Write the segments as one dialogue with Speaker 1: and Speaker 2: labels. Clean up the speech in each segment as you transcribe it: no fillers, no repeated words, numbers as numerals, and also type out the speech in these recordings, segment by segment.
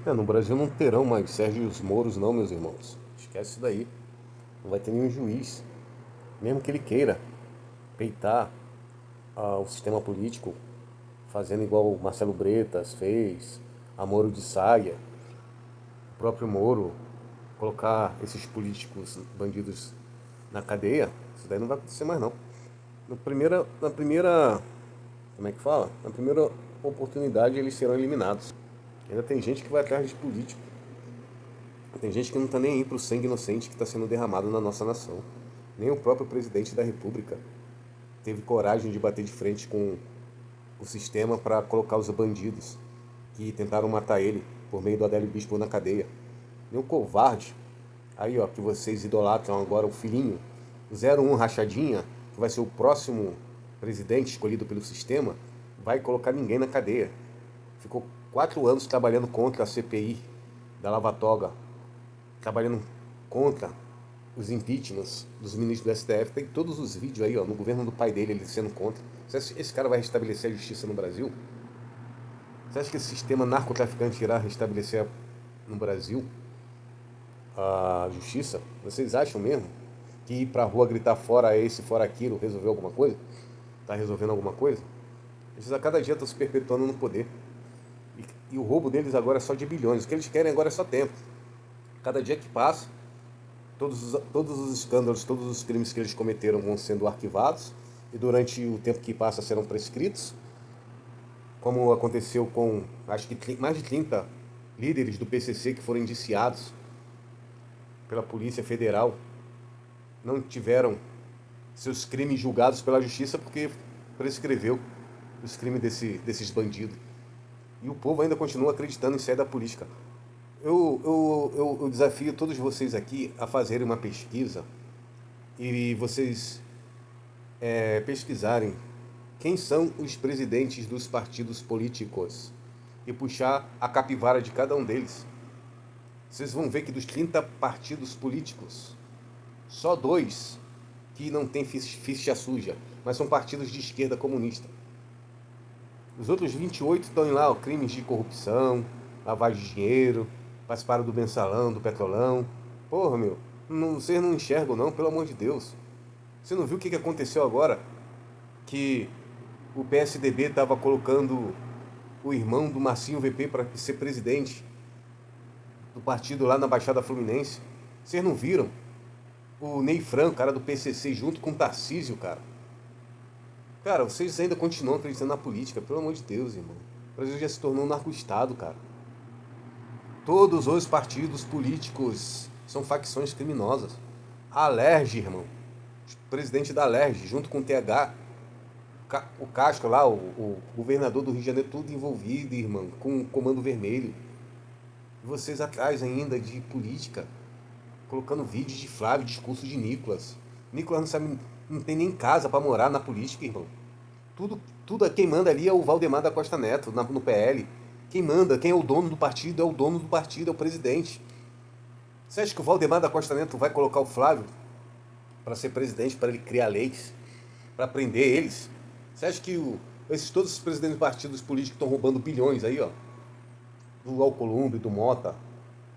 Speaker 1: No Brasil não terão mais Sérgio Moros não, meus irmãos. Esquece isso daí. Não vai ter nenhum juiz. Mesmo que ele queira peitar o sistema político, fazendo igual o Marcelo Bretas fez, a Moro de Saia, o próprio Moro, colocar esses políticos bandidos na cadeia, isso daí não vai acontecer mais não. Na primeira, como é que fala? Na primeira oportunidade eles serão eliminados. Ainda tem gente que vai atrás de político. Tem gente que não está nem aí pro sangue inocente que está sendo derramado na nossa nação. Nem o próprio presidente da República teve coragem de bater de frente com o sistema para colocar os bandidos que tentaram matar ele por meio do Adélio Bispo na cadeia. Nem o covarde, aí ó, que vocês idolatram agora, o filhinho, o 01 Rachadinha, que vai ser o próximo presidente escolhido pelo sistema, vai colocar ninguém na cadeia. Ficou 4 anos trabalhando contra a CPI da Lava Toga, trabalhando contra os impeachments dos ministros do STF. Tem todos os vídeos aí, ó, no governo do pai dele, ele sendo contra. Você acha que esse cara vai restabelecer a justiça no Brasil? Você acha que esse sistema narcotraficante irá restabelecer no Brasil a justiça? Vocês acham mesmo que ir pra rua gritar fora esse, fora aquilo, resolveu alguma coisa? Tá resolvendo alguma coisa? Eles a cada dia estão se perpetuando no poder. E o roubo deles agora é só de bilhões. O que eles querem agora é só tempo. Cada dia que passa, todos os escândalos, todos os crimes que eles cometeram vão sendo arquivados e durante o tempo que passa serão prescritos, como aconteceu com, acho que mais de 30 líderes do PCC que foram indiciados pela Polícia Federal, não tiveram seus crimes julgados pela justiça porque prescreveu os crimes desses bandidos. E o povo ainda continua acreditando em sair da política. Eu desafio todos vocês aqui a fazerem uma pesquisa e vocês pesquisarem quem são os presidentes dos partidos políticos e puxar a capivara de cada um deles. Vocês vão ver que dos 30 partidos políticos, só dois que não tem ficha suja, mas são partidos de esquerda comunista. Os outros 28 estão em lá, ó, crimes de corrupção, lavagem de dinheiro, participaram do mensalão, do petrolão. Porra, meu, vocês não enxergam não, pelo amor de Deus. Você não viu o que aconteceu agora? Que o PSDB estava colocando o irmão do Marcinho VP para ser presidente do partido lá na Baixada Fluminense. Vocês não viram? O Ney Franco, cara do PCC, junto com o Tarcísio, cara. Cara, vocês ainda continuam acreditando na política, pelo amor de Deus, irmão. O Brasil já se tornou um narco-estado, cara. Todos os partidos políticos são facções criminosas. A Alerj, irmão. O presidente da Alerj, junto com o TH, o Castro lá, o governador do Rio de Janeiro, tudo envolvido, irmão, com o Comando Vermelho. E vocês atrás ainda de política, colocando vídeos de Flávio, discurso de Nicolas. Nicolas não sabe, não tem nem casa para morar na política, irmão. Tudo quem manda ali é o Valdemar da Costa Neto, no PL. Quem manda, quem é o dono do partido, é o dono do partido, é o presidente. Você acha que o Valdemar da Costa Neto vai colocar o Flávio para ser presidente, para ele criar leis, para prender eles? Você acha que todos os presidentes de partidos políticos estão roubando bilhões aí, ó? Do Alcolumbre, do Mota,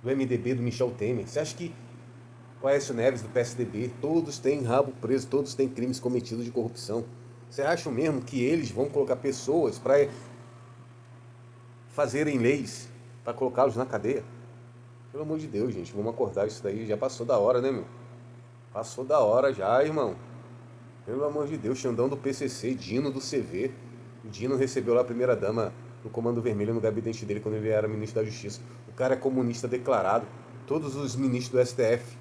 Speaker 1: do MDB, do Michel Temer. Você acha que o Aécio Neves, do PSDB, todos têm rabo preso, todos têm crimes cometidos de corrupção? Você acha mesmo que eles vão colocar pessoas para fazerem leis para colocá-los na cadeia? Pelo amor de Deus, gente, vamos acordar isso daí. Já passou da hora, né, meu? Passou da hora já, irmão. Pelo amor de Deus, Xandão do PCC, Dino do CV. O Dino recebeu lá a primeira-dama no Comando Vermelho no gabinete dele quando ele era ministro da Justiça. O cara é comunista declarado. Todos os ministros do STF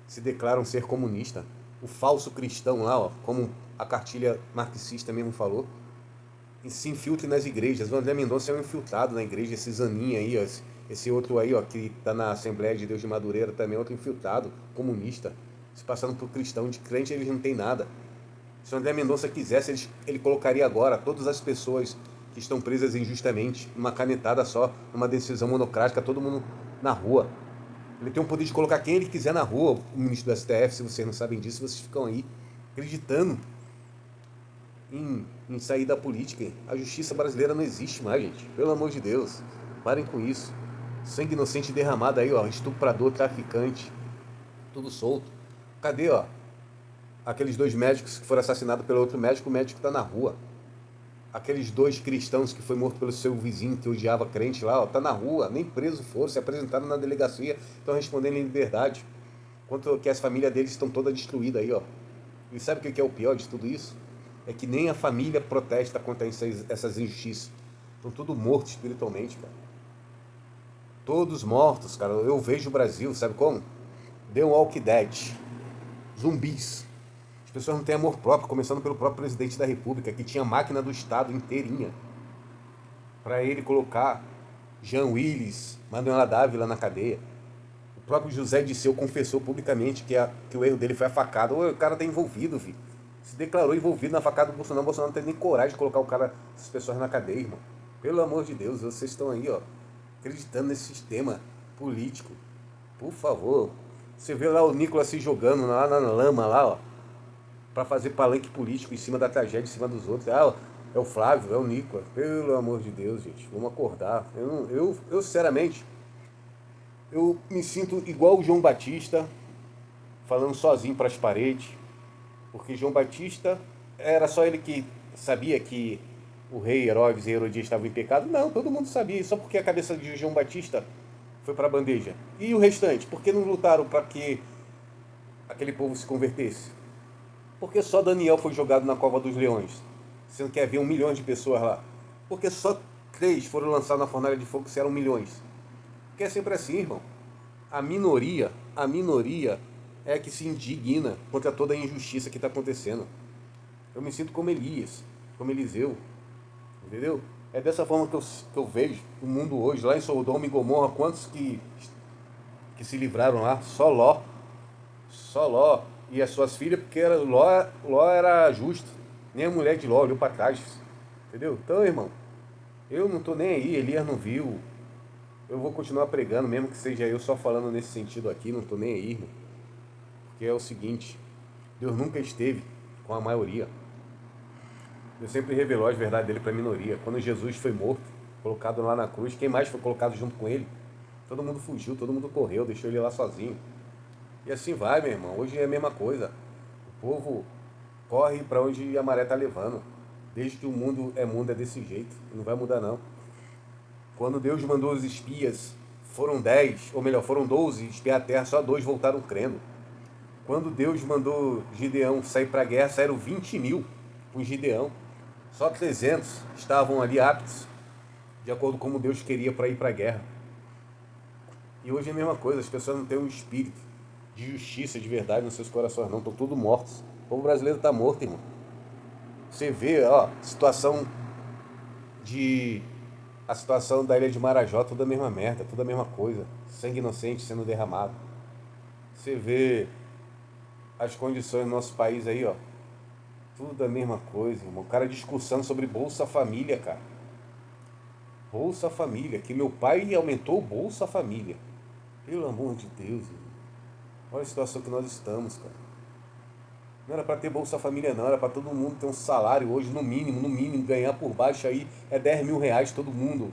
Speaker 1: se declaram ser comunista. O falso cristão lá, ó, como a cartilha marxista mesmo falou, e se infiltre nas igrejas. O André Mendonça é um infiltrado na igreja, esse Zaninha aí, ó, esse outro aí, ó, que tá na Assembleia de Deus de Madureira também é outro infiltrado, comunista, se passando por cristão. De crente eles não têm nada. Se o André Mendonça quisesse, ele colocaria agora todas as pessoas que estão presas injustamente, numa canetada só, numa decisão monocrática, todo mundo na rua. Ele tem o poder de colocar quem ele quiser na rua, o ministro do STF. Se vocês não sabem disso, vocês ficam aí acreditando em sair da política. A justiça brasileira não existe mais, gente. Pelo amor de Deus, parem com isso. Sangue inocente derramado aí, ó. Estuprador, traficante, tudo solto. Cadê, ó? Aqueles 2 médicos que foram assassinados pelo outro médico, o médico tá na rua. Aqueles 2 cristãos que foi morto pelo seu vizinho que odiava crente lá, ó, tá na rua, nem preso foram, se apresentaram na delegacia, estão respondendo em liberdade. Enquanto que as famílias deles estão todas destruídas aí, ó. E sabe o que é o pior de tudo isso? É que nem a família protesta contra essas injustiças. Estão todos mortos espiritualmente, cara. Todos mortos, cara. Eu vejo o Brasil, sabe como? The Walking Dead. Zumbis. As pessoas não têm amor próprio, começando pelo próprio presidente da República, que tinha máquina do Estado inteirinha para ele colocar Jean Willis, Manuela Dávila na cadeia. O próprio José Disseu confessou publicamente que o erro dele foi a facada. O cara tá envolvido, filho. Se declarou envolvido na facada do Bolsonaro. O Bolsonaro não tem nem coragem de colocar essas pessoas na cadeia, irmão. Pelo amor de Deus, vocês estão aí, ó, acreditando nesse sistema político. Por favor. Você vê lá o Nicolas se jogando lá na lama, lá, ó, para fazer palanque político em cima da tragédia, em cima dos outros. Ah, é o Flávio, é o Nicolas. Pelo amor de Deus, gente, vamos acordar. Eu sinceramente, eu me sinto igual o João Batista, falando sozinho para as paredes, porque João Batista era só ele que sabia que o rei Herodes e Herodias estavam em pecado? Não, todo mundo sabia, só porque a cabeça de João Batista foi para a bandeja. E o restante? Por que não lutaram para que aquele povo se convertesse? Porque só Daniel foi jogado na cova dos leões, sendo que havia 1 milhão de pessoas lá. Porque só 3 foram lançados na fornalha de fogo, se eram milhões. Porque é sempre assim, irmão. A minoria é a que se indigna contra toda a injustiça que está acontecendo. Eu me sinto como Elias, como Eliseu, entendeu? É dessa forma que eu vejo o mundo hoje. Lá em Sodoma e Gomorra, quantos que se livraram lá? Só Ló e as suas filhas, porque Ló era justo. Nem a mulher de Ló olhou para trás, entendeu? Então, irmão, eu não tô nem aí, Elias não viu. Eu vou continuar pregando, mesmo que seja eu só falando nesse sentido aqui, não tô nem aí, irmão. Porque é o seguinte, Deus nunca esteve com a maioria. Deus sempre revelou as verdades dele para a minoria. Quando Jesus foi morto, colocado lá na cruz, quem mais foi colocado junto com ele? Todo mundo fugiu, todo mundo correu, deixou ele lá sozinho. E assim vai, meu irmão. Hoje é a mesma coisa. O povo corre para onde a maré tá levando. Desde que o mundo é desse jeito. Não vai mudar, não. Quando Deus mandou os espias, foram 10, ou melhor, foram 12 espiar a terra, só 2 voltaram crendo. Quando Deus mandou Gideão sair para a guerra, saíram 20 mil com Gideão. Só 300 estavam ali aptos, de acordo com como Deus queria para ir para a guerra. E hoje é a mesma coisa, as pessoas não têm um espírito de justiça, de verdade nos seus corações, não, estão todos mortos. O povo brasileiro está morto, irmão. Você vê, ó, a situação da ilha de Marajó, tudo a mesma merda, tudo a mesma coisa. Sangue inocente sendo derramado. Você vê as condições do nosso país aí, ó. Tudo a mesma coisa, irmão. O cara discussão sobre Bolsa Família, cara. Bolsa Família, que meu pai aumentou o Bolsa Família. Pelo amor de Deus, irmão. Olha a situação que nós estamos, cara. Não era para ter Bolsa Família, não. Era para todo mundo ter um salário hoje, no mínimo, ganhar por baixo aí é 10 mil reais todo mundo.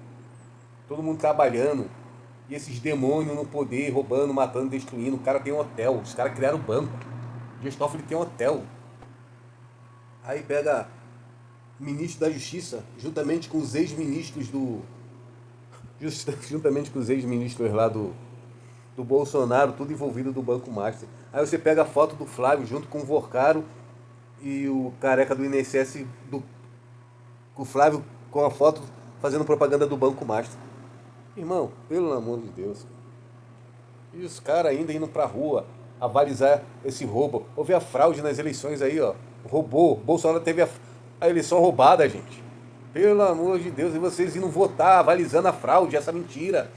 Speaker 1: Todo mundo trabalhando. E esses demônios no poder, roubando, matando, destruindo. O cara tem um hotel. Os caras criaram banco. O Dias Toffoli tem um hotel. Aí pega o ministro da Justiça, juntamente com os ex-ministros juntamente com os ex-ministros lá do Bolsonaro, tudo envolvido do Banco Master. Aí você pega a foto do Flávio junto com o Vorcaro e o careca do INSS, o Flávio com a foto fazendo propaganda do Banco Master. Irmão, pelo amor de Deus. E os caras ainda indo pra rua avalizar esse roubo. Houve a fraude nas eleições aí, ó. Roubou. Bolsonaro teve a eleição roubada, gente. Pelo amor de Deus. E vocês indo votar, avalizando a fraude, essa mentira.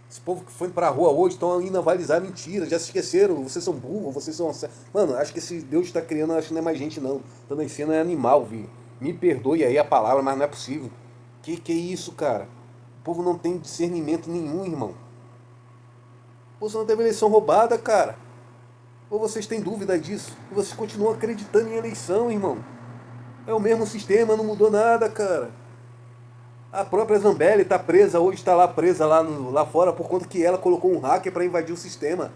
Speaker 1: Esse povo que foi pra rua hoje estão indo avalizar a mentira. Já se esqueceram. Vocês são burros, vocês são... Mano, acho que esse Deus está criando, acho que não é mais gente, não. Tá nascendo é animal, viu? Me perdoe aí a palavra, mas não é possível. Que é isso, cara? O povo não tem discernimento nenhum, irmão. Bolsonaro teve eleição roubada, cara. Ou vocês têm dúvida disso? E vocês continuam acreditando em eleição, irmão. É o mesmo sistema, não mudou nada, cara. A própria Zambelli está presa, hoje está lá presa lá fora por conta que ela colocou um hacker para invadir o sistema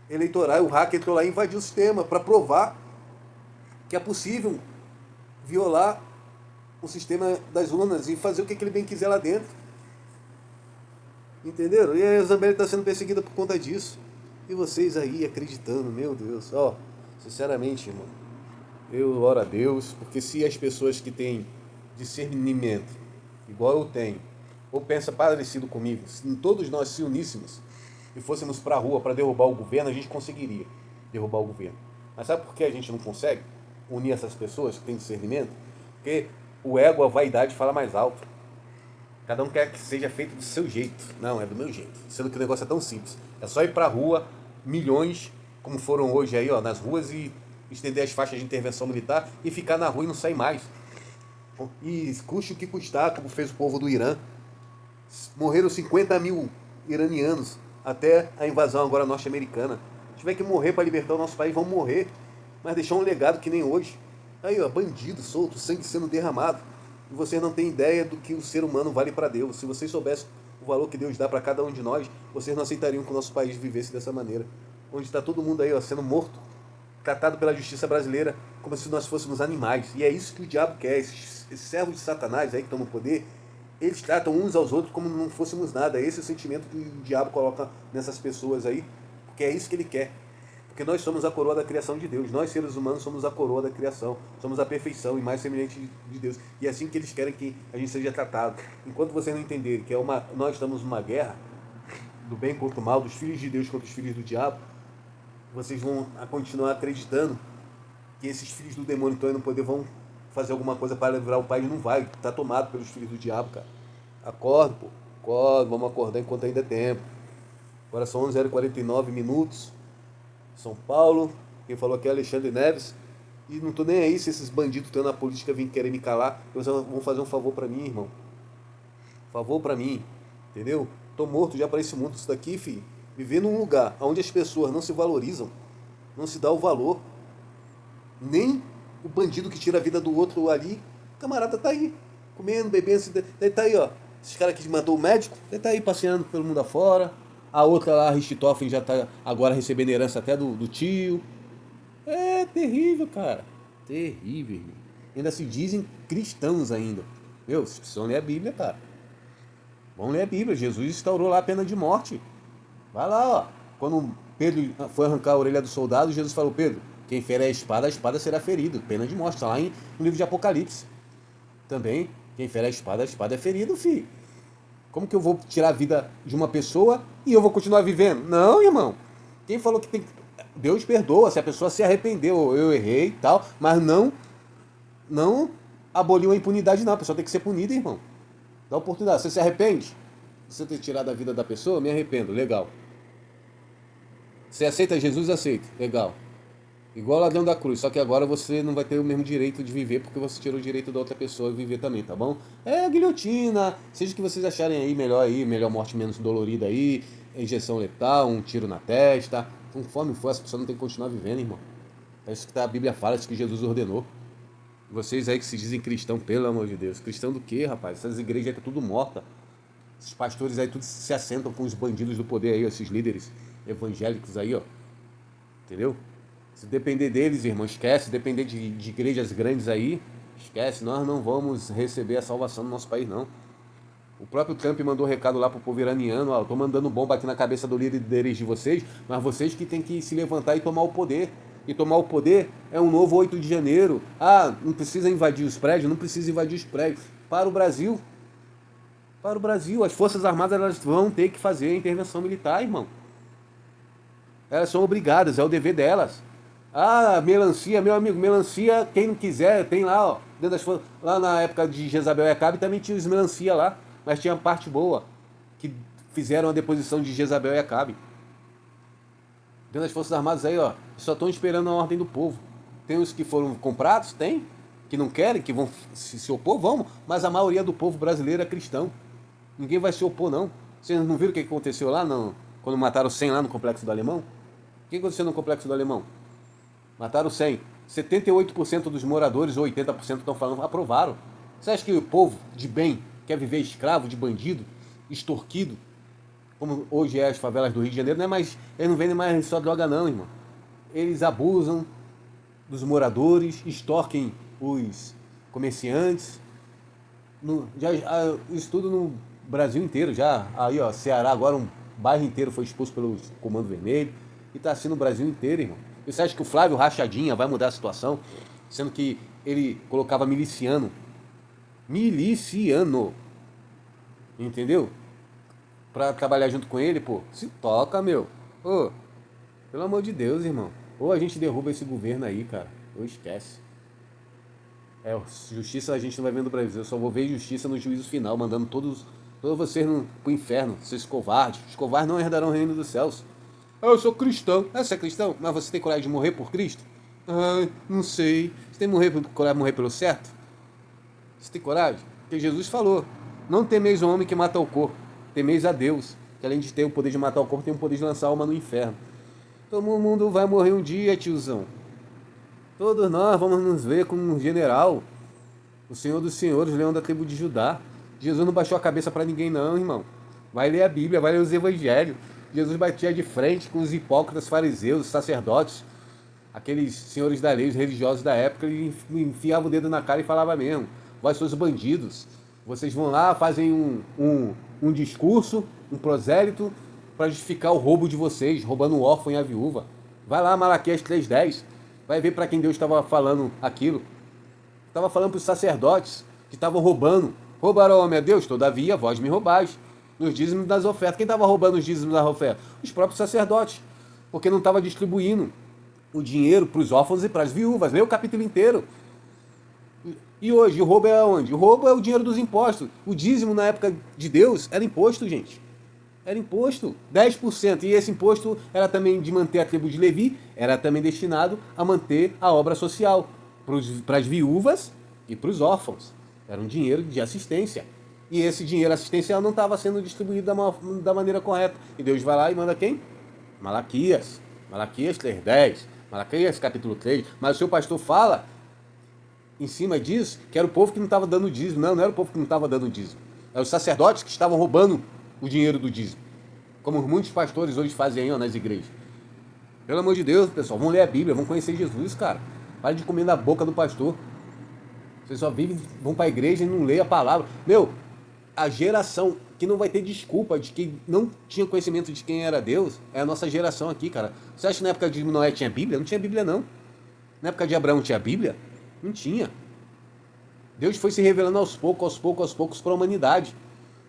Speaker 1: eleitoral. O hacker entrou lá e invadiu o sistema para provar que é possível violar o sistema das urnas e fazer o que ele bem quiser lá dentro. Entenderam? E a Zambelli está sendo perseguida por conta disso. E vocês aí acreditando, meu Deus. Ó, sinceramente, irmão, eu oro a Deus, porque se as pessoas que têm discernimento, igual eu tenho, ou pensa parecido comigo, se todos nós se uníssemos e fôssemos para a rua para derrubar o governo, a gente conseguiria derrubar o governo. Mas sabe por que a gente não consegue unir essas pessoas que têm discernimento? Porque o ego, a vaidade fala mais alto. Cada um quer que seja feito do seu jeito. Não, é do meu jeito. Sendo que o negócio é tão simples. É só ir pra rua, milhões, como foram hoje aí, ó, nas ruas, e estender as faixas de intervenção militar e ficar na rua e não sair mais. E custe o que custar, como fez o povo do Irã. Morreram 50 mil iranianos até a invasão agora norte-americana. Se tiver que morrer para libertar o nosso país, vão morrer. Mas deixar um legado que nem hoje. Aí, ó, bandido solto, sangue sendo derramado. E vocês não têm ideia do que o ser humano vale para Deus. Se vocês soubessem o valor que Deus dá para cada um de nós, vocês não aceitariam que o nosso país vivesse dessa maneira. Onde está todo mundo aí, ó, sendo morto, tratado pela justiça brasileira como se nós fôssemos animais. E é isso que o diabo quer. Esses servos de Satanás aí que estão no poder, eles tratam uns aos outros como não fôssemos nada. Esse é o sentimento que o diabo coloca nessas pessoas aí, porque é isso que ele quer. Porque nós somos a coroa da criação de Deus. Nós, seres humanos, somos a coroa da criação. Somos a perfeição e mais semelhante de Deus. E é assim que eles querem que a gente seja tratado. Enquanto vocês não entenderem que nós estamos numa guerra do bem contra o mal, dos filhos de Deus contra os filhos do diabo, vocês vão continuar acreditando que esses filhos do demônio estão aí no poder, vão fazer alguma coisa para livrar o país. Não vai. Está tomado pelos filhos do diabo, cara. Acorda, pô. Acorda. Vamos acordar enquanto ainda é tempo. Agora são 11h49. São Paulo, quem falou aqui é Alexandre Neves, e não tô nem aí se esses bandidos que estão na política vêm querer me calar. Eles vão fazer um favor para mim, irmão. Favor para mim, entendeu? Tô morto já para esse mundo. Isso daqui, filho, viver num lugar onde as pessoas não se valorizam, não se dá o valor, nem o bandido que tira a vida do outro ali, o camarada tá aí, comendo, bebendo, ele tá aí, ó. Esses caras que matou o médico, ele tá aí passeando pelo mundo afora. A outra lá, a Richthofen, já está agora recebendo herança até do tio. É terrível, cara. Terrível, irmão. Ainda se dizem cristãos ainda. Meu, vocês precisam ler a Bíblia, cara. Vamos ler a Bíblia. Jesus instaurou lá a pena de morte. Vai lá, ó. Quando Pedro foi arrancar a orelha do soldado, Jesus falou: Pedro, quem ferir a espada será ferido. Pena de morte. Está lá no livro de Apocalipse. Também, quem ferir a espada é ferido, filho. Como que eu vou tirar a vida de uma pessoa e eu vou continuar vivendo? Não, irmão. Quem falou que tem... Deus perdoa se a pessoa se arrependeu, eu errei e tal, mas não aboliu a impunidade não. A pessoa tem que ser punida, irmão. Dá oportunidade. Você se arrepende? Você ter tirado a vida da pessoa? Me arrependo. Legal. Você aceita Jesus? Aceito. Legal. Igual o ladrão da cruz, só que agora você não vai ter o mesmo direito de viver porque você tirou o direito da outra pessoa de viver também, tá bom? É guilhotina, seja o que vocês acharem aí, melhor morte menos dolorida aí, injeção letal, um tiro na testa, conforme for, essa pessoa não tem que continuar vivendo, irmão. É isso que a Bíblia fala, é isso que Jesus ordenou. Vocês aí que se dizem cristão, pelo amor de Deus, cristão do quê, rapaz? Essas igrejas aí tá tudo morta. Esses pastores aí tudo se assentam com os bandidos do poder aí, esses líderes evangélicos aí, ó. Entendeu? Se depender deles, irmão, esquece. Se depender de igrejas grandes aí, esquece. Nós não vamos receber a salvação no nosso país, não. O próprio Trump mandou recado lá pro povo iraniano: ó, eu tô mandando bomba aqui na cabeça do líderes de vocês, mas vocês que tem que se levantar e tomar o poder. E tomar o poder é um novo 8 de janeiro. Ah, não precisa invadir os prédios? Não precisa invadir os prédios. Para o Brasil. Para o Brasil. As Forças Armadas, elas vão ter que fazer a intervenção militar, irmão. Elas são obrigadas, é o dever delas. Ah, melancia, meu amigo, melancia, quem não quiser, tem lá, ó. Dentro das, lá na época de Jezabel e Acabe também tinha os melancia lá, mas tinha parte boa, que fizeram a deposição de Jezabel e Acabe. Dentro das Forças Armadas aí, ó, só estão esperando a ordem do povo. Tem os que foram comprados? Tem. Que não querem, que vão se opor? Vamos. Mas a maioria do povo brasileiro é cristão. Ninguém vai se opor, não. Vocês não viram o que aconteceu lá, quando mataram 100 lá no Complexo do Alemão? O que aconteceu no Complexo do Alemão? Mataram 100. 78% dos moradores, ou 80% estão falando, aprovaram. Você acha que o povo de bem quer viver escravo de bandido, extorquido, como hoje é as favelas do Rio de Janeiro, não é mais, eles não vendem mais só droga não, irmão. Eles abusam dos moradores, extorquem os comerciantes. Isso tudo no Brasil inteiro, já. Aí, ó, Ceará agora um bairro inteiro foi expulso pelo Comando Vermelho. E tá assim no Brasil inteiro, irmão. E você acha que o Flávio Rachadinha vai mudar a situação? Sendo que ele colocava miliciano. Miliciano. Entendeu? Pra trabalhar junto com ele, pô. Se toca, meu. Ô, pelo amor de Deus, irmão. Ou a gente derruba esse governo aí, cara. Ou esquece. Justiça a gente não vai ver no Brasil. Eu só vou ver justiça no juízo final, mandando todos vocês pro inferno, seus covardes. Os covardes não herdarão o reino dos céus. Ah, eu sou cristão. Ah, você é cristão? Mas você tem coragem de morrer por Cristo? Ah, não sei. Você tem coragem de morrer pelo certo? Você tem coragem? Porque Jesus falou: não temeis o homem que mata o corpo, temeis a Deus, que além de ter o poder de matar o corpo, tem o poder de lançar a alma no inferno. Todo mundo vai morrer um dia, tiozão. Todos nós vamos nos ver como um general, o Senhor dos Senhores, o leão da tribo de Judá. Jesus não baixou a cabeça para ninguém não, irmão. Vai ler a Bíblia, vai ler os evangelhos. Jesus batia de frente com os hipócritas fariseus, os sacerdotes, aqueles senhores da lei, os religiosos da época. Ele enfiava o dedo na cara e falava mesmo: vós sois bandidos, vocês vão lá, fazem um discurso, um prosélito, para justificar o roubo de vocês, roubando o órfão e a viúva. Vai lá, Malaquias 3:10. Vai ver para quem Deus estava falando aquilo. Estava falando para os sacerdotes que estavam roubando. Roubaram, homem, a Deus, todavia vós me roubais. Nos dízimos das ofertas. Quem estava roubando os dízimos das ofertas? Os próprios sacerdotes. Porque não estava distribuindo o dinheiro para os órfãos e para as viúvas. Lê o capítulo inteiro. E hoje, o roubo é onde? O roubo é o dinheiro dos impostos. O dízimo na época de Deus era imposto, gente. Era imposto, 10%. E esse imposto era também de manter a tribo de Levi, era também destinado a manter a obra social para as viúvas e para os órfãos. Era um dinheiro de assistência. E esse dinheiro assistencial não estava sendo distribuído da maneira correta. E Deus vai lá e manda quem? Malaquias. Malaquias 3:10. Malaquias capítulo 3. Mas o seu pastor fala, em cima disso, que era o povo que não estava dando dízimo. Não era o povo que não estava dando dízimo. Eram os sacerdotes que estavam roubando o dinheiro do dízimo, como muitos pastores hoje fazem aí, ó, nas igrejas. Pelo amor de Deus, pessoal, vão ler a Bíblia, vão conhecer Jesus, cara. Pare de comer na boca do pastor. Vocês só vivem, vão para a igreja e não lê a palavra. Meu, a geração que não vai ter desculpa de que não tinha conhecimento de quem era Deus é a nossa geração aqui, cara. Você acha que na época de Noé tinha Bíblia? Não tinha Bíblia, não. Na época de Abraão tinha Bíblia? Não tinha. Deus foi se revelando aos poucos para a humanidade.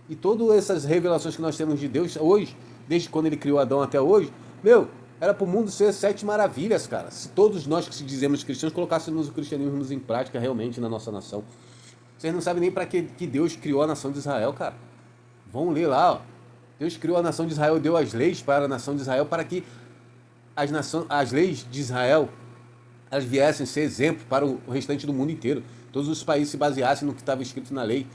Speaker 1: E todas essas revelações que nós temos de Deus hoje, desde quando ele criou Adão até hoje, meu, era para o mundo ser 7 maravilhas, cara. Se todos nós que se dizemos cristãos colocássemos o cristianismo em prática realmente na nossa nação. Vocês não sabem nem para que Deus criou a nação de Israel, cara. Vão ler lá, ó. Deus criou a nação de Israel, deu as leis para a nação de Israel para que as leis de Israel elas viessem ser exemplo para o restante do mundo inteiro. Todos os países se baseassem no que estava escrito na lei.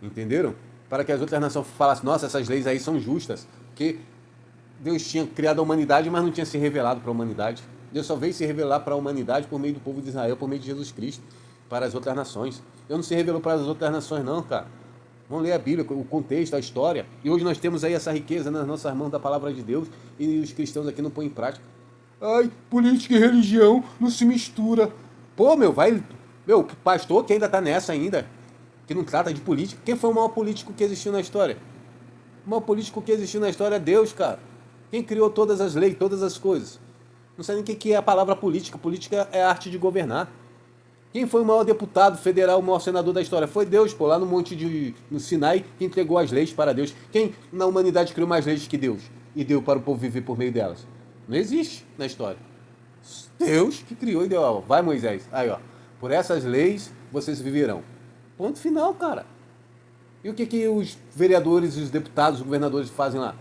Speaker 1: Entenderam? Para que as outras nações falassem: nossa, essas leis aí são justas. Porque Deus tinha criado a humanidade, mas não tinha se revelado para a humanidade. Deus só veio se revelar para a humanidade por meio do povo de Israel, por meio de Jesus Cristo, para as outras nações. Deus não se revelou para as outras nações não, cara. Vamos ler a Bíblia, o contexto, a história. E hoje nós temos aí essa riqueza nas nossas mãos da palavra de Deus e os cristãos aqui não põem em prática. Ai, política e religião não se mistura. Pô, meu, meu, pastor que ainda está nessa ainda, que não trata de política. Quem foi o maior político que existiu na história? O maior político que existiu na história é Deus, cara. Quem criou todas as leis, todas as coisas? Não sei nem o que é a palavra política. Política é a arte de governar. Quem foi o maior deputado federal, o maior senador da história? Foi Deus, pô, lá no Sinai, que entregou as leis para Deus. Quem na humanidade criou mais leis que Deus e deu para o povo viver por meio delas? Não existe na história. Deus que criou e deu, ó, vai Moisés, aí ó, por essas leis vocês viverão. Ponto final, cara. E o que os vereadores, os deputados, os governadores fazem lá?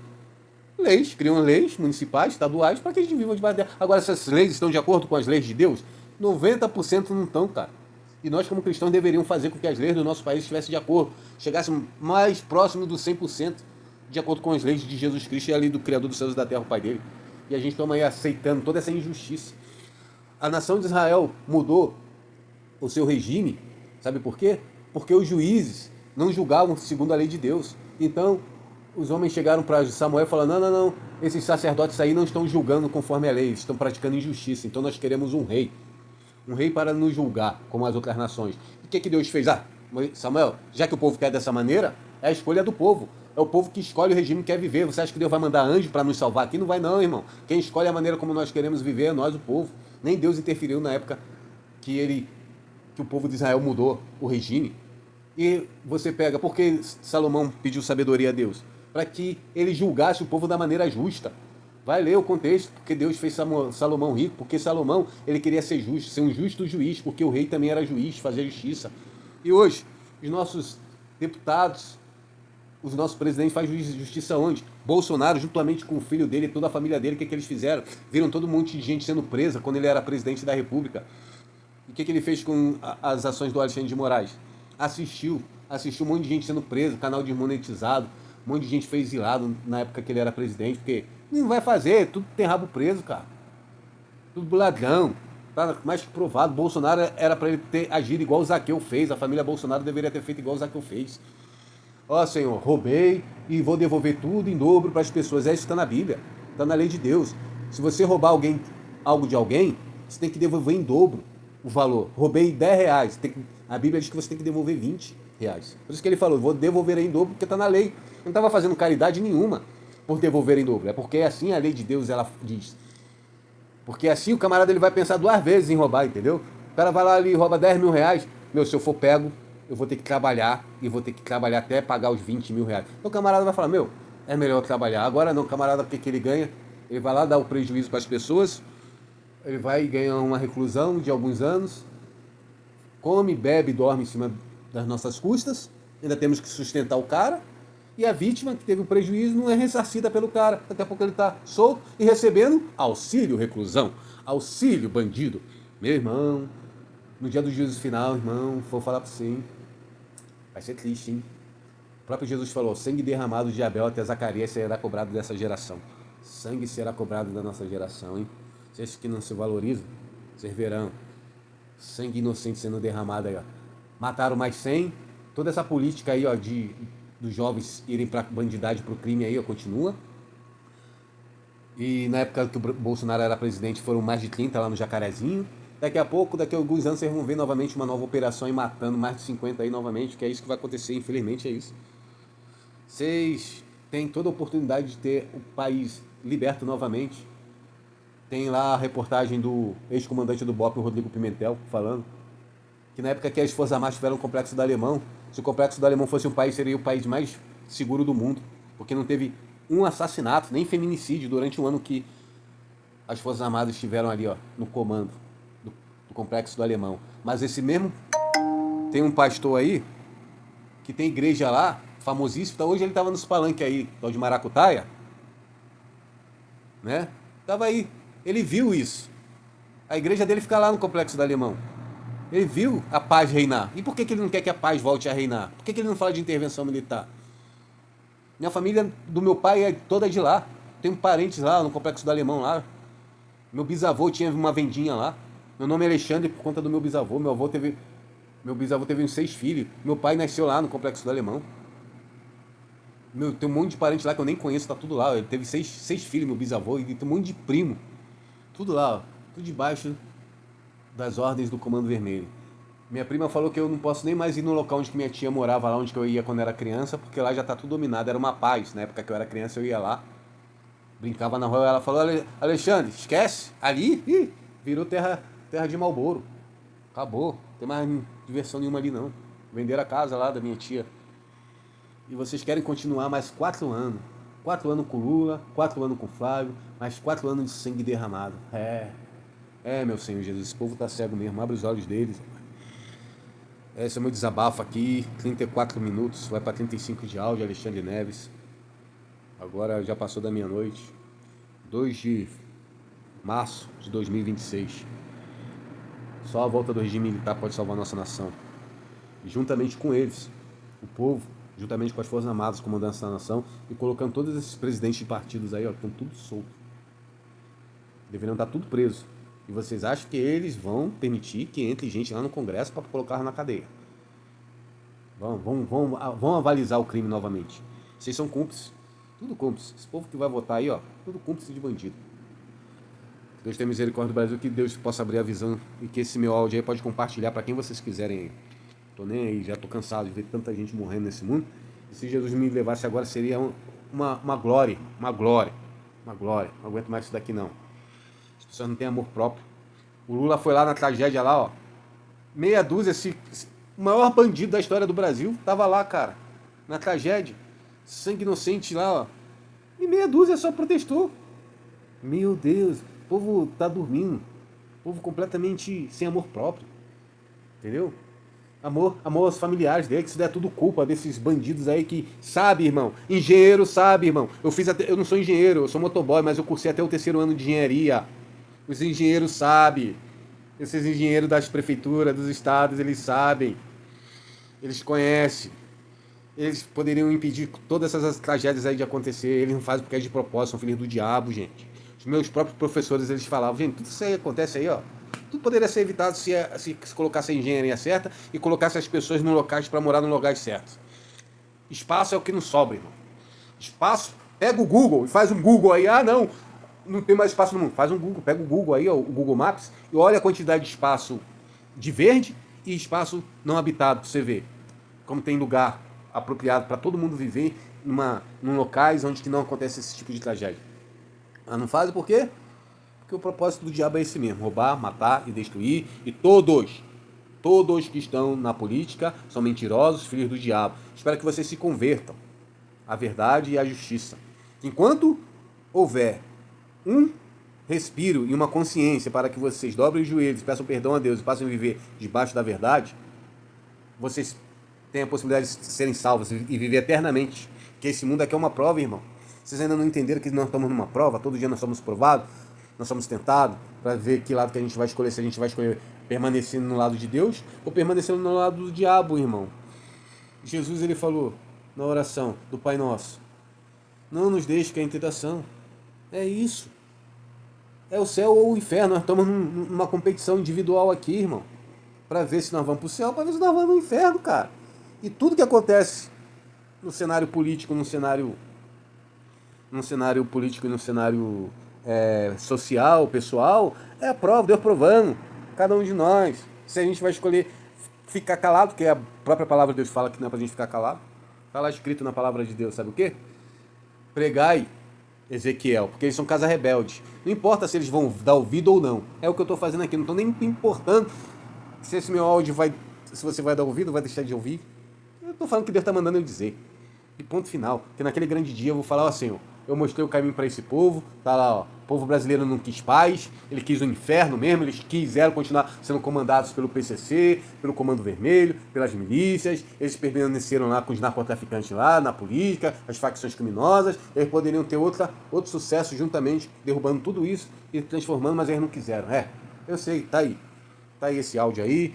Speaker 1: Leis, criam leis municipais, estaduais, para que a gente viva debaixo dela. Agora, essas leis estão de acordo com as leis de Deus? 90% não estão, cara. E nós, como cristãos, deveríamos fazer com que as leis do nosso país estivessem de acordo, chegassem mais próximo do 100%, de acordo com as leis de Jesus Cristo e a lei do Criador dos céus e da terra, o Pai dele. E a gente estamos aí aceitando toda essa injustiça. A nação de Israel mudou o seu regime, sabe por quê? Porque os juízes não julgavam segundo a lei de Deus. Então, os homens chegaram para Samuel e falaram: não, esses sacerdotes aí não estão julgando conforme a lei, eles estão praticando injustiça, então nós queremos um rei para nos julgar, como as outras nações. E o que Deus fez? Samuel, já que o povo quer dessa maneira, é a escolha do povo. É o povo que escolhe o regime que quer viver. Você acha que Deus vai mandar anjo para nos salvar aqui? Não vai não, irmão. Quem escolhe a maneira como nós queremos viver é nós, o povo. Nem Deus interferiu na época que o povo de Israel mudou o regime. E você pega, por que Salomão pediu sabedoria a Deus? Para que ele julgasse o povo da maneira justa. Vai ler o contexto, porque Deus fez Salomão rico, porque Salomão ele queria ser justo, ser um justo juiz, porque o rei também era juiz, fazia justiça. E hoje, os nossos deputados, os nossos presidentes fazem justiça onde? Bolsonaro, juntamente com o filho dele e toda a família dele, o que eles fizeram? Viram todo um monte de gente sendo presa quando ele era presidente da República. E o que ele fez com as ações do Alexandre de Moraes? Assistiu um monte de gente sendo preso, canal desmonetizado, um monte de gente foi exilado na época que ele era presidente, porque não vai fazer, tudo tem rabo preso, cara. Tudo ladrão. Tá mais que provado. Bolsonaro era para ele ter agido igual o Zaqueu fez. A família Bolsonaro deveria ter feito igual o Zaqueu fez. Ó, Senhor, roubei e vou devolver tudo em dobro para as pessoas. É isso que está na Bíblia. Está na lei de Deus. Se você roubar algo de alguém, você tem que devolver em dobro o valor. Roubei 10 reais. A Bíblia diz que você tem que devolver 20 reais. Por isso que ele falou, vou devolver em dobro porque está na lei. Não estava fazendo caridade nenhuma por devolver em dobro. É porque assim a lei de Deus ela diz. Porque assim o camarada ele vai pensar 2 vezes em roubar, entendeu? O cara vai lá ali e rouba 10 mil reais. Meu, se eu for pego, eu vou ter que trabalhar. E vou ter que trabalhar até pagar os 20 mil reais. Então o camarada vai falar, meu, é melhor trabalhar. Agora não, o camarada, o que ele ganha? Ele vai lá dar o prejuízo para as pessoas. Ele vai ganhar uma reclusão de alguns anos. Come, bebe, dorme em cima das nossas custas. Ainda temos que sustentar o cara. E a vítima que teve o prejuízo não é ressarcida pelo cara. Daqui a pouco ele está solto e recebendo auxílio reclusão, auxílio bandido. Meu irmão, no dia do juízo final, irmão, vou falar para você, hein? Vai ser triste, hein? O próprio Jesus falou, sangue derramado de Abel até Zacarias será cobrado dessa geração. Sangue será cobrado da nossa geração, hein? Vocês que não se valorizam, vocês verão. Sangue inocente sendo derramado aí, ó. Mataram mais 100. Toda essa política aí, ó, dos jovens irem para bandidagem, para o crime aí, ó, continua. E na época que o Bolsonaro era presidente, foram mais de 30 lá no Jacarezinho. Daqui a pouco, daqui a alguns anos, vocês vão ver novamente uma nova operação e matando mais de 50 aí novamente, que é isso que vai acontecer, infelizmente é isso. Vocês têm toda a oportunidade de ter o país liberto novamente. Tem lá a reportagem do ex-comandante do BOPE, o Rodrigo Pimentel, falando que na época que as Forças Armadas tiveram o Complexo do Alemão, se o Complexo do Alemão fosse um país, seria o país mais seguro do mundo, porque não teve um assassinato, nem feminicídio durante o ano que as Forças Armadas estiveram ali, ó, no comando do Complexo do Alemão. Mas esse mesmo, tem um pastor aí, que tem igreja lá, famosíssimo, então hoje ele estava nos palanques aí, tal de Maracutaia, né? Tava aí, ele viu isso. A igreja dele fica lá no Complexo do Alemão. Ele viu a paz reinar. E por que ele não quer que a paz volte a reinar? Por que ele não fala de intervenção militar? Minha família do meu pai é toda de lá. Tenho parentes lá no Complexo do Alemão lá. Meu bisavô tinha uma vendinha lá. Meu nome é Alexandre por conta do meu bisavô. Meu bisavô teve uns 6 filhos. Meu pai nasceu lá no Complexo do Alemão. Tem um monte de parentes lá que eu nem conheço, tá tudo lá. Ele teve 6 filhos, meu bisavô, e tem um monte de primo. Tudo lá, ó. Tudo debaixo das ordens do Comando Vermelho. Minha prima falou que eu não posso nem mais ir no local onde que minha tia morava, lá onde que eu ia quando era criança, porque lá já tá tudo dominado, era uma paz. Na época que eu era criança eu ia lá, brincava na rua, ela falou, Alexandre, esquece, ali, virou terra de Marlboro. Acabou, não tem mais diversão nenhuma ali não. Venderam a casa lá da minha tia. E vocês querem continuar mais 4 anos. 4 anos com Lula, 4 anos com Flávio, mais 4 anos de sangue derramado. Meu Senhor Jesus, esse povo tá cego mesmo, abre os olhos deles. Esse é o meu desabafo aqui, 34 minutos, vai para 35 de áudio, Alexandre Neves. Agora já passou da meia-noite, 2 de março de 2026. Só a volta do regime militar pode salvar a nossa nação. E juntamente com eles, o povo, juntamente com as Forças Armadas, comandando essa nação, e colocando todos esses presidentes de partidos aí, ó, que estão tudo soltos. Deveriam estar tudo preso. E vocês acham que eles vão permitir que entre gente lá no Congresso para colocar na cadeia? Vão avalizar o crime novamente. Vocês são cúmplices. Tudo cúmplice. Esse povo que vai votar aí, ó, tudo cúmplice de bandido. Deus tenha misericórdia do Brasil, que Deus possa abrir a visão e que esse meu áudio aí pode compartilhar para quem vocês quiserem aí. Tô nem aí, já tô cansado de ver tanta gente morrendo nesse mundo. E se Jesus me levasse agora, seria uma glória. Não aguento mais isso daqui não. As pessoas não têm amor próprio. O Lula foi lá na tragédia lá, ó. Meia dúzia, o maior bandido da história do Brasil, tava lá, cara. Na tragédia. Sangue inocente lá, ó. E meia dúzia só protestou. Meu Deus, o povo tá dormindo. O povo completamente sem amor próprio. Entendeu? Amor aos familiares dele, que isso é tudo culpa desses bandidos aí que sabe, irmão. Engenheiro sabe, irmão. Eu não sou engenheiro, eu sou motoboy, mas eu cursei até o 3º ano de engenharia. Os engenheiros sabem. Esses engenheiros das prefeituras, dos estados, eles sabem. Eles conhecem. Eles poderiam impedir todas essas tragédias aí de acontecer. Eles não fazem porque é de propósito, são filhos do diabo, gente. Os meus próprios professores, eles falavam, gente, tudo isso aí acontece aí, ó. Tudo poderia ser evitado se colocasse a engenharia certa e colocasse as pessoas no locais para morar no lugar certo. Espaço é o que não sobra, irmão. Espaço, pega o Google e faz um Google aí. Ah, não tem mais espaço no mundo. Faz um Google, pega o Google aí, ó, o Google Maps, e olha a quantidade de espaço de verde e espaço não habitado para você ver. Como tem lugar apropriado para todo mundo viver num locais onde que não acontece esse tipo de tragédia. Mas não faz por quê? Porque o propósito do diabo é esse mesmo, roubar, matar e destruir. E todos que estão na política são mentirosos, filhos do diabo. Espero que vocês se convertam à verdade e à justiça. Enquanto houver um respiro e uma consciência para que vocês dobrem os joelhos, peçam perdão a Deus e passem a viver debaixo da verdade, vocês têm a possibilidade de serem salvos e viver eternamente. Que esse mundo aqui é uma prova, irmão. Vocês ainda não entenderam que nós estamos numa prova? Todo dia nós somos provados, nós somos tentados para ver que lado que a gente vai escolher, se a gente vai escolher permanecendo no lado de Deus ou permanecendo no lado do diabo, irmão. Jesus, ele falou na oração do Pai Nosso, não nos deixe cair em tentação. É isso. É o céu ou o inferno. Nós estamos numa competição individual aqui, irmão, para ver se nós vamos para o céu, para ver se nós vamos no inferno, cara. E tudo que acontece no cenário político, no cenário político e no cenário social, pessoal, é a prova, Deus provando, cada um de nós. Se a gente vai escolher ficar calado, porque a própria palavra de Deus fala que não é pra gente ficar calado. Está lá escrito na palavra de Deus, sabe o quê? Pregai, Ezequiel, porque eles são casa rebelde. Não importa se eles vão dar ouvido ou não. É o que eu estou fazendo aqui, não estou nem me importando se esse meu áudio se você vai dar ouvido ou vai deixar de ouvir. Eu estou falando que Deus está mandando eu dizer. E ponto final. Porque naquele grande dia eu vou falar assim, ó, eu mostrei o caminho para esse povo, tá lá, ó, o povo brasileiro não quis paz, ele quis o inferno mesmo, eles quiseram continuar sendo comandados pelo PCC, pelo Comando Vermelho, pelas milícias, eles permaneceram lá com os narcotraficantes lá, na política, as facções criminosas, eles poderiam ter outro sucesso juntamente, derrubando tudo isso e transformando, mas eles não quiseram. Eu sei, tá aí esse áudio aí,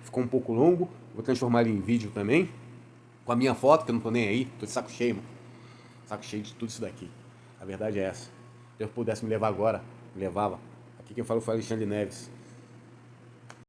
Speaker 1: ficou um pouco longo, vou transformar ele em vídeo também, com a minha foto, que eu não tô nem aí, tô de saco cheio, mano. Saco cheio de tudo isso daqui. A verdade é essa. Se Deus pudesse me levar agora, me levava. Aqui quem falou foi Alexandre Neves.